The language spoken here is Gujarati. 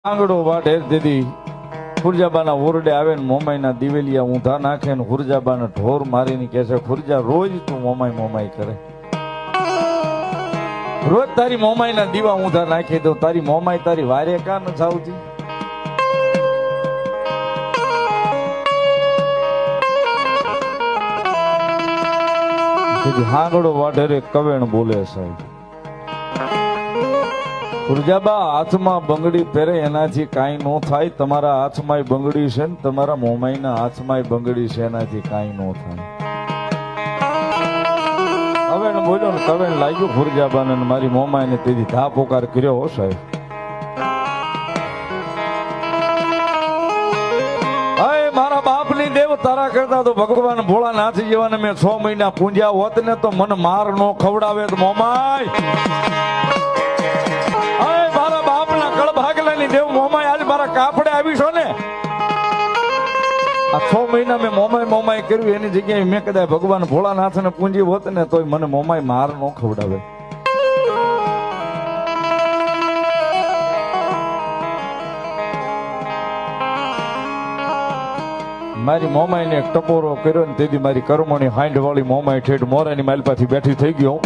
આંગડો વાટ હેર દીધી ખુરજાબાના ઓરડે આવે ને મોમાઈના દિવેલિયા ઊંધા નાખે ને ખુરજાબાને ઢોર મારીને કહે છે, ખુરજા રોજ તું મોમાઈ મોમાઈ કરે, રોજ તારી મોમાઈના દીવા ઊંધા નાખી દો, તારી મોમાઈ તારી વારે કા ન જાવતી? હાંગડો વાઢેરે કવેણ બોલે સાહેબ, ખુરજાબા હાથમાં બંગડી પહેરે એનાથી કાંઈ ન થાય, તમારા હાથમાં બંગડી છે ને તમારા મોમાઈના હાથમાં બંગડી છે, એનાથી કાંઈ ન થાય. હવે બોલ્યો ને કવેણ લાગ્યું ખુરજાબાને, મારી મોમાઈને તેથી ધા પોકાર કર્યો હો સાહેબ. મારા બાપની દેવ તારા કરતા તો ભગવાન ભોળાનાથ જેવાને મેં 6 મહિના પૂંજ્યા હોત ને તો મને માર નો ખવડાવે તો મોમાઈ. મારા બાપના કળભાગલાની દેવ મોમાઈ આજ મારા કાફડે આવી છો ને, આ 6 મહિના મેં મોમાઈ મોમાઈ કર્યું, એની જગ્યાએ મેં કદાચ ભગવાન ભોળાનાથને પૂંજી હોત ને તોય મને મોમાઈ માર નો ખવડાવે. મારી મોમાઈને એક ટપોરો કર્યો ને તેથી મારી કર્મોની હાંડ વાળી મોમાઈ ઠેઠ મોરાની માલપાથી બેઠી થઈ ગયો.